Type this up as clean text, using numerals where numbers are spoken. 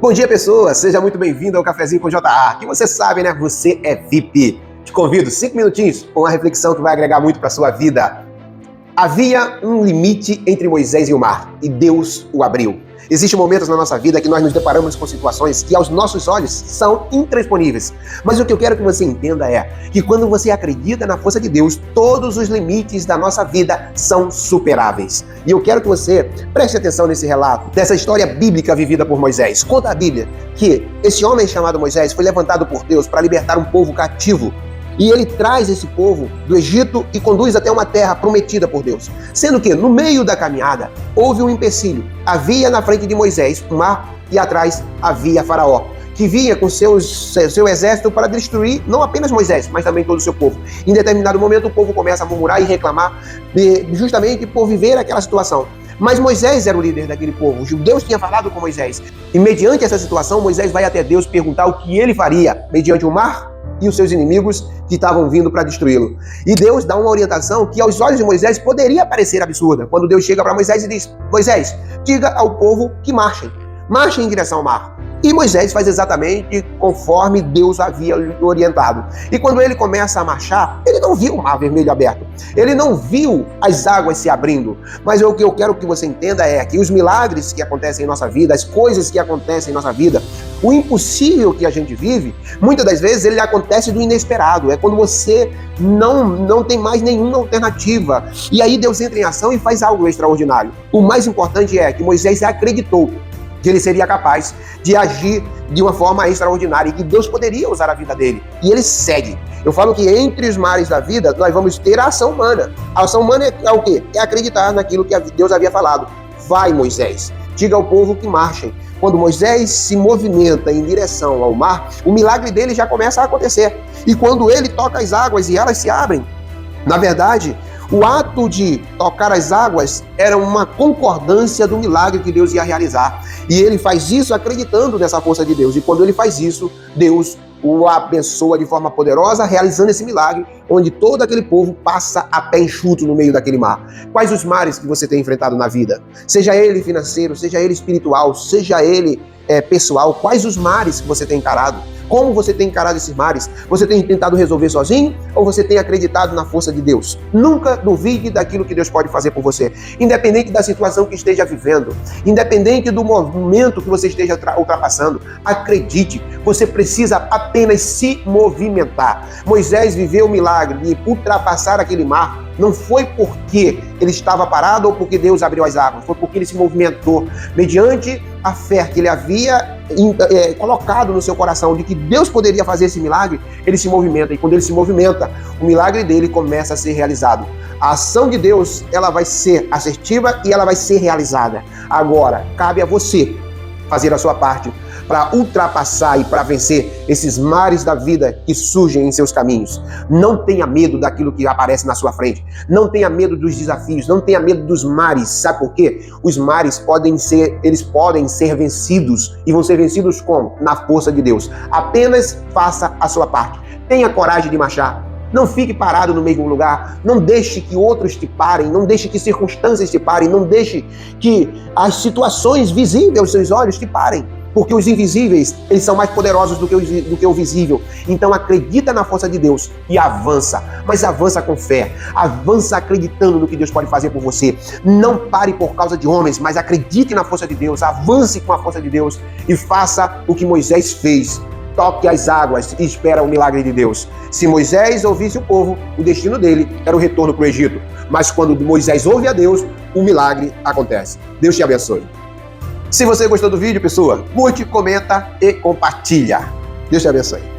Bom dia, pessoa! Seja muito bem-vindo ao Cafezinho com JA, que você sabe, né? Você é VIP. Te convido 5 minutinhos com uma reflexão que vai agregar muito para a sua vida. Havia um limite entre Moisés e o mar, e Deus o abriu. Existem momentos na nossa vida que nós nos deparamos com situações que aos nossos olhos são intransponíveis. Mas o que eu quero que você entenda é que quando você acredita na força de Deus, todos os limites da nossa vida são superáveis. E eu quero que você preste atenção nesse relato, dessa história bíblica vivida por Moisés. Conta a Bíblia que esse homem chamado Moisés foi levantado por Deus para libertar um povo cativo. E ele traz esse povo do Egito e conduz até uma terra prometida por Deus. Sendo que, no meio da caminhada, houve um empecilho. Havia na frente de Moisés o mar e atrás havia Faraó, que vinha com seu exército para destruir não apenas Moisés, mas também todo o seu povo. Em determinado momento, o povo começa a murmurar e reclamar justamente por viver aquela situação. Mas Moisés era o líder daquele povo. Deus tinha falado com Moisés. E mediante essa situação, Moisés vai até Deus perguntar o que ele faria mediante o mar e os seus inimigos que estavam vindo para destruí-lo. E Deus dá uma orientação que aos olhos de Moisés poderia parecer absurda. Quando Deus chega para Moisés e diz: Moisés, diga ao povo que marchem em direção ao mar. E Moisés faz exatamente conforme Deus havia orientado. E quando ele começa a marchar, ele não viu o mar vermelho aberto. Ele não viu as águas se abrindo. Mas o que eu quero que você entenda é que os milagres que acontecem em nossa vida, as coisas que acontecem em nossa vida, o impossível que a gente vive, muitas das vezes ele acontece do inesperado. É quando você não tem mais nenhuma alternativa. E aí Deus entra em ação e faz algo extraordinário. O mais importante é que Moisés acreditou que ele seria capaz de agir de uma forma extraordinária e que Deus poderia usar a vida dele. E ele segue. Eu falo que entre os mares da vida, nós vamos ter a ação humana. A ação humana é o quê? É acreditar naquilo que Deus havia falado. Vai, Moisés, diga ao povo que marchem. Quando Moisés se movimenta em direção ao mar, o milagre dele já começa a acontecer. E quando ele toca as águas e elas se abrem, na verdade, o ato de tocar as águas era uma concordância do milagre que Deus ia realizar. E ele faz isso acreditando nessa força de Deus. E quando ele faz isso, Deus o abençoa de forma poderosa, realizando esse milagre, onde todo aquele povo passa a pé enxuto no meio daquele mar. Quais os mares que você tem enfrentado na vida? Seja ele financeiro, seja ele espiritual, seja ele pessoal. Quais os mares que você tem encarado? Como você tem encarado esses mares? Você tem tentado resolver sozinho ou você tem acreditado na força de Deus? Nunca duvide daquilo que Deus pode fazer por você. Independente da situação que esteja vivendo, independente do momento que você esteja ultrapassando, acredite, você precisa apenas se movimentar. Moisés viveu o milagre de ultrapassar aquele mar. Não foi porque ele estava parado ou porque Deus abriu as águas, foi porque ele se movimentou mediante a fé que ele havia colocado no seu coração de que Deus poderia fazer esse milagre. Ele se movimenta, e quando ele se movimenta, o milagre dele começa a ser realizado. A ação de Deus, ela vai ser assertiva e ela vai ser realizada. Agora, cabe a você fazer a sua parte para ultrapassar e para vencer esses mares da vida que surgem em seus caminhos. Não tenha medo daquilo que aparece na sua frente. Não tenha medo dos desafios. Não tenha medo dos mares. Sabe por quê? Os mares podem ser vencidos. E vão ser vencidos como? Na força de Deus. Apenas faça a sua parte. Tenha coragem de marchar. Não fique parado no mesmo lugar, não deixe que outros te parem, não deixe que circunstâncias te parem, não deixe que as situações visíveis aos seus olhos te parem, porque os invisíveis, eles são mais poderosos do que o visível. Então acredita na força de Deus e avança, mas avança com fé, avança acreditando no que Deus pode fazer por você. Não pare por causa de homens, mas acredite na força de Deus, avance com a força de Deus e faça o que Moisés fez. Toque as águas e espera o milagre de Deus. Se Moisés ouvisse o povo, o destino dele era o retorno para o Egito. Mas quando Moisés ouve a Deus, o milagre acontece. Deus te abençoe. Se você gostou do vídeo, pessoa, curte, comenta e compartilha. Deus te abençoe.